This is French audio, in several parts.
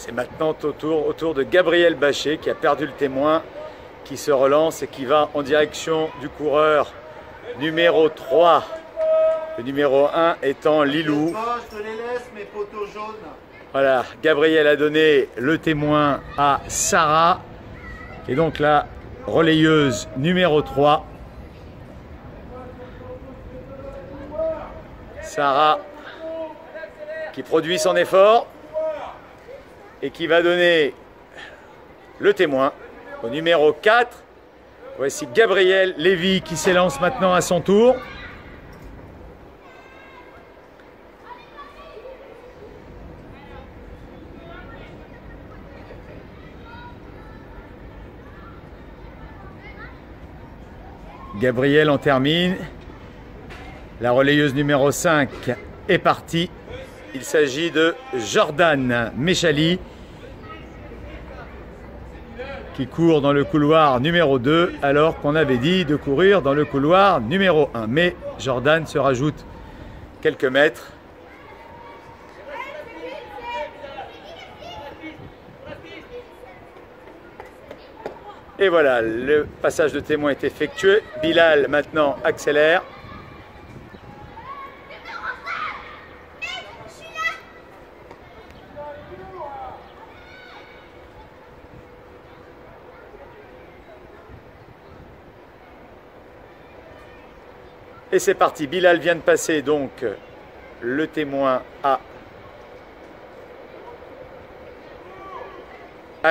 C'est maintenant au tour de Gabriel Bachet qui a perdu le témoin, qui se relance et qui va en direction du coureur numéro 3. Le numéro 1 étant Lilou. Je te les laisse, mes poteaux jaunes. Voilà, Gabriel a donné le témoin à Sarah, qui est donc la relayeuse numéro 3. Sarah qui produit son effort et qui va donner le témoin au numéro 4. Voici Gabriel Lévy qui s'élance maintenant à son tour. Gabriel en termine. La relayeuse numéro 5 est partie. Il s'agit de Jordan Méchali qui court dans le couloir numéro 2 alors qu'on avait dit de courir dans le couloir numéro 1. Mais Jordan se rajoute quelques mètres. Et voilà, le passage de témoin est effectué. Bilal maintenant accélère. Et c'est parti, Bilal vient de passer donc le témoin à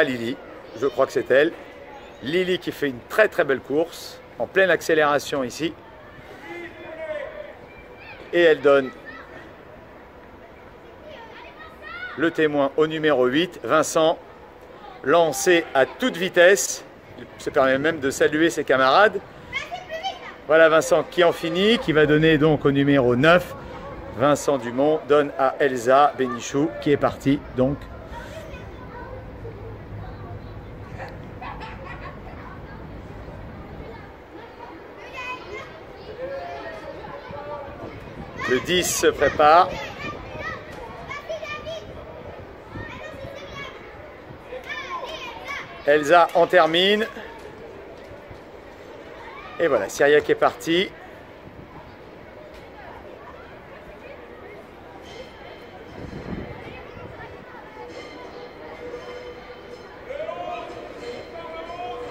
Lily, je crois que c'est elle. Lily qui fait une très très belle course, en pleine accélération ici. Et elle donne le témoin au numéro 8, Vincent, lancé à toute vitesse. Il se permet même de saluer ses camarades. Voilà Vincent qui en finit, qui va donner donc au numéro 9. Vincent Dumont donne à Elsa Bénichou qui est partie donc. Le 10 se prépare. Elsa en termine. Et voilà, Syriac est parti.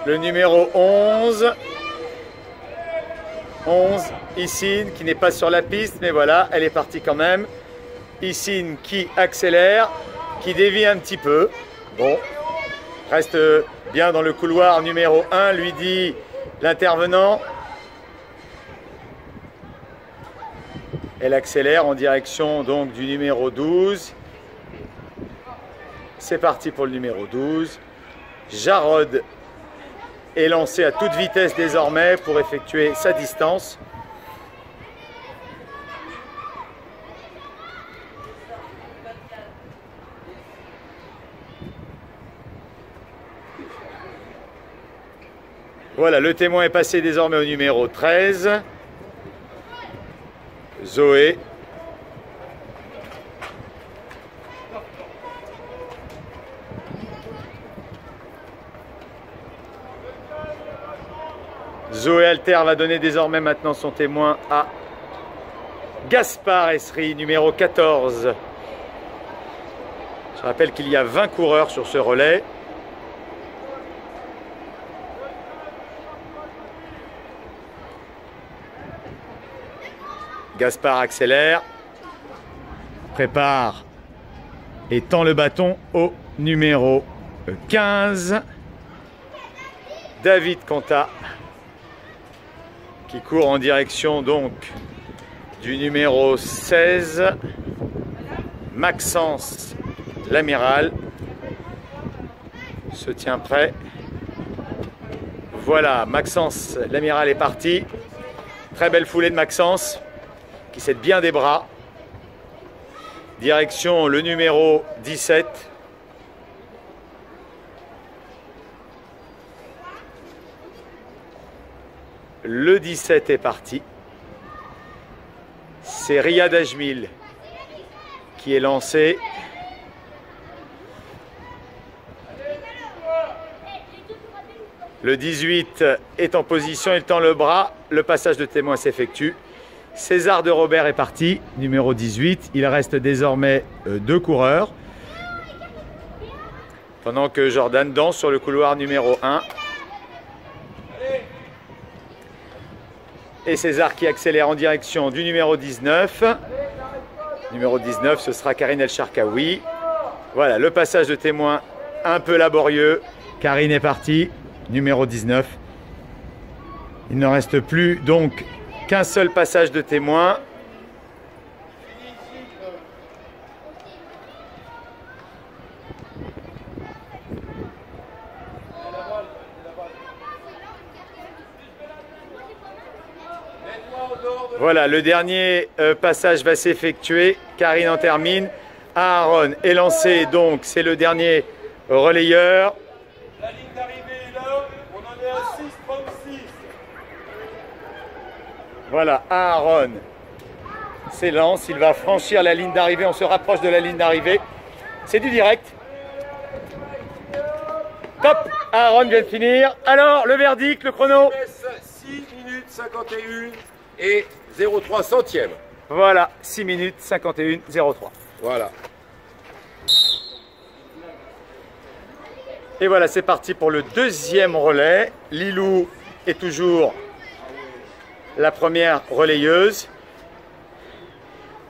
Le numéro 11. 11, Issine, qui n'est pas sur la piste, mais voilà, elle est partie quand même. Issine qui accélère, qui dévie un petit peu. Bon, reste bien dans le couloir numéro 1, lui dit l'intervenant. Elle accélère en direction donc du numéro 12. C'est parti pour le numéro 12. Jarod est lancé à toute vitesse désormais pour effectuer sa distance. Voilà, le témoin est passé désormais au numéro 13. Zoé. Zoé Alter va donner désormais maintenant son témoin à Gaspard Esri, numéro 14. Je rappelle qu'il y a 20 coureurs sur ce relais. Gaspard accélère, prépare et tend le bâton au numéro 15. David Conta qui court en direction donc du numéro 16. Maxence l'amiral se tient prêt. Voilà, Maxence l'amiral est parti. Très belle foulée de Maxence qui s'aide bien des bras. Direction le numéro 17. Le 17 est parti. C'est Riyad Ajmil qui est lancé. Le 18 est en position, il tend le bras, le passage de témoin s'effectue. César de Robert est parti, numéro 18. Il reste désormais 2 coureurs. Pendant que Jordan danse sur le couloir numéro 1. Et César qui accélère en direction du numéro 19. Numéro 19, ce sera Karine El Charkaoui. Voilà, le passage de témoin un peu laborieux. Karine est partie, numéro 19. Il ne reste plus donc qu'un seul passage de témoin. Voilà, le dernier passage va s'effectuer. Karine en termine. Aaron est lancé, donc c'est le dernier relayeur. La ligne d'arrivée est là, on en est à 6,36. Voilà, Aaron s'élance, il va franchir la ligne d'arrivée, on se rapproche de la ligne d'arrivée. C'est du direct. Top, Aaron vient de finir. Alors, le verdict, le chrono. 6 minutes 51 et 0,3 centièmes. Voilà, 6 minutes 51, 03. Voilà. Et voilà, c'est parti pour le deuxième relais. Lilou est toujours la première relayeuse.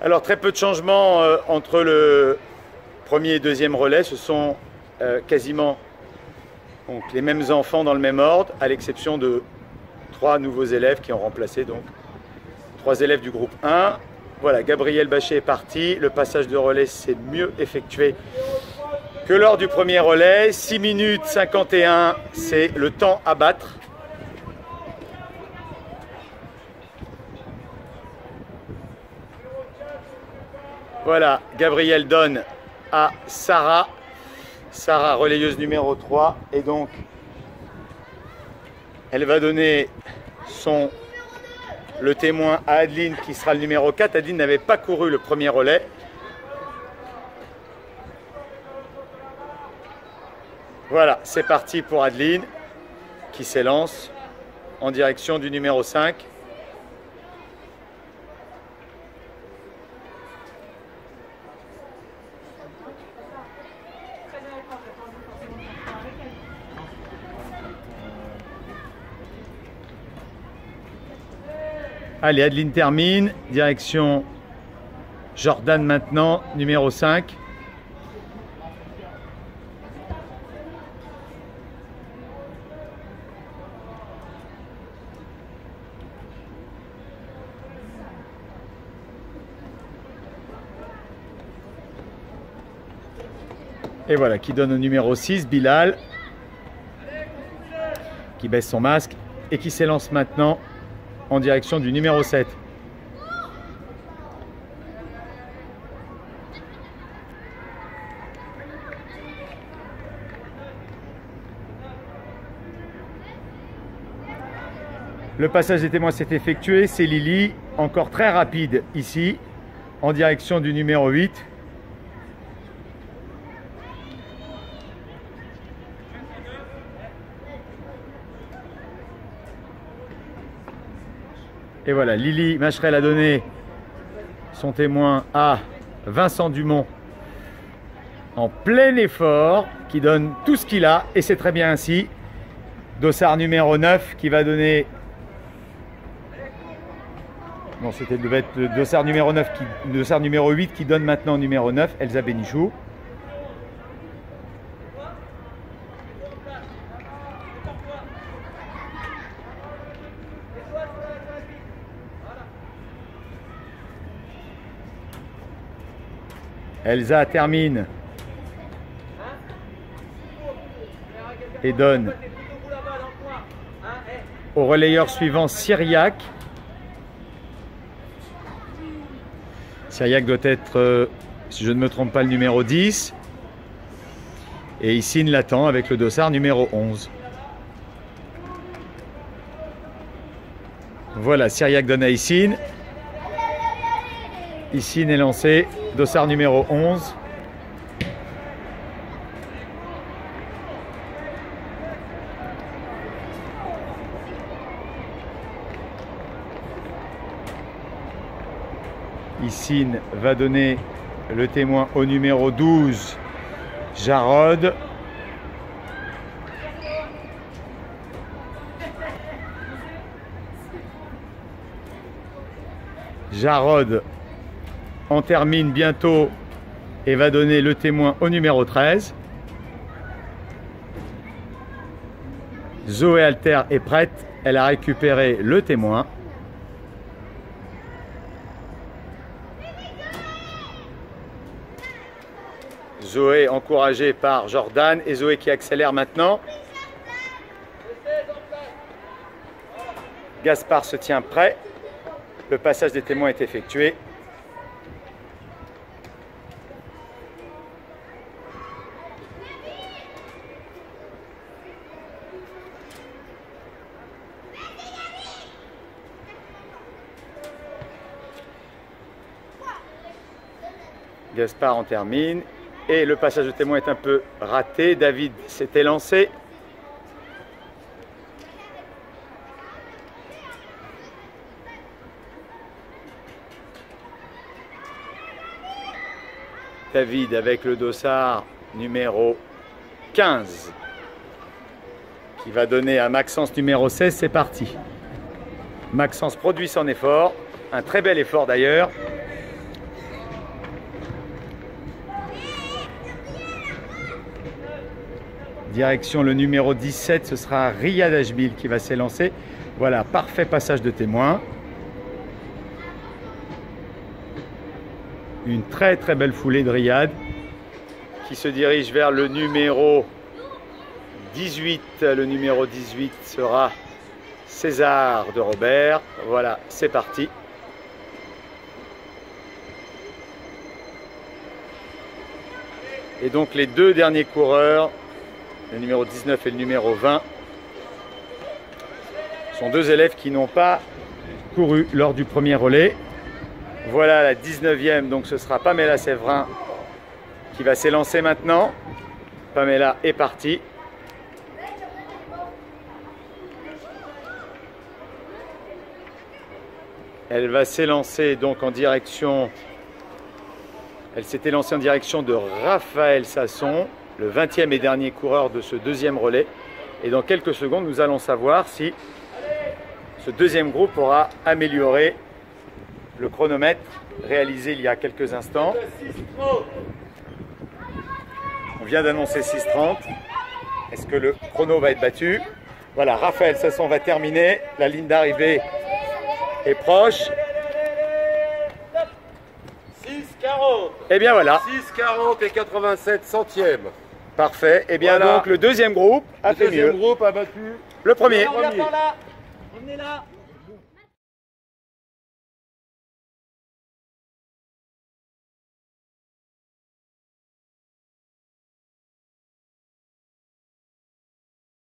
Alors, très peu de changements entre le premier et deuxième relais. Ce sont quasiment donc, les mêmes enfants dans le même ordre, à l'exception de 3 nouveaux élèves qui ont remplacé donc 3 élèves du groupe 1. Voilà, Gabriel Bachet est parti. Le passage de relais s'est mieux effectué que lors du premier relais. 6 minutes 51, c'est le temps à battre. Voilà, Gabriel donne à Sarah. Sarah, relayeuse numéro 3. Et donc, elle va donner le témoin à Adeline qui sera le numéro 4. Adeline n'avait pas couru le premier relais. Voilà, c'est parti pour Adeline qui s'élance en direction du numéro 5. Allez, Adeline termine, direction Jordan maintenant, numéro 5. Et voilà, qui donne au numéro 6, Bilal, qui baisse son masque et qui s'élance maintenant en direction du numéro 7. Le passage des témoins s'est effectué, c'est Lily, encore très rapide ici, en direction du numéro 8. Et voilà, Lily Macherel a donné son témoin à Vincent Dumont en plein effort, qui donne tout ce qu'il a, et c'est très bien ainsi. Dossard numéro 9 qui va donner... Bon, c'était le dossard numéro 9, dossard numéro 8 qui donne maintenant au numéro 9, Elsa Bénichou. Elsa termine et donne au relayeur suivant Cyriac. Cyriac doit être, si je ne me trompe pas, le numéro 10. Et Issine l'attend avec le dossard numéro 11. Voilà, Cyriac donne à Issine. Issine est lancé, dossard numéro 11. Issine va donner le témoin au numéro 12, Jarod. Jarod en termine bientôt et va donner le témoin au numéro 13. Zoé Alter est prête, elle a récupéré le témoin. Zoé encouragée par Jordan et Zoé qui accélère maintenant. Gaspard se tient prêt. Le passage des témoins est effectué. Gaspard en termine. Et le passage de témoin est un peu raté. David s'était lancé. David avec le dossard numéro 15 qui va donner à Maxence numéro 16. C'est parti. Maxence produit son effort. Un très bel effort d'ailleurs. Direction le numéro 17, ce sera Riyad Ajbil qui va s'élancer. Voilà, parfait passage de témoin. Une très très belle foulée de Riyad qui se dirige vers le numéro 18. Le numéro 18 sera César de Robert. Voilà, c'est parti. Et donc les deux derniers coureurs, le numéro 19 et le numéro 20, sont deux élèves qui n'ont pas couru lors du premier relais. Voilà la 19e, donc ce sera Pamela Séverin qui va s'élancer maintenant. Pamela est partie. Elle va s'élancer donc en direction... Elle s'était lancée en direction de Raphaël Sasson, le 20e et dernier coureur de ce deuxième relais. Et dans quelques secondes, nous allons savoir si ce deuxième groupe aura amélioré le chronomètre réalisé il y a quelques instants. On vient d'annoncer 6h30. Est-ce que le chrono va être battu? Voilà, Raphaël Sasson va terminer. La ligne d'arrivée est proche. 6,40. Et bien voilà. 6,40 et 87 centièmes. Parfait. Et bien Voilà. donc le deuxième groupe a fait mieux. Le deuxième groupe a battu Le premier. le premier. On est là.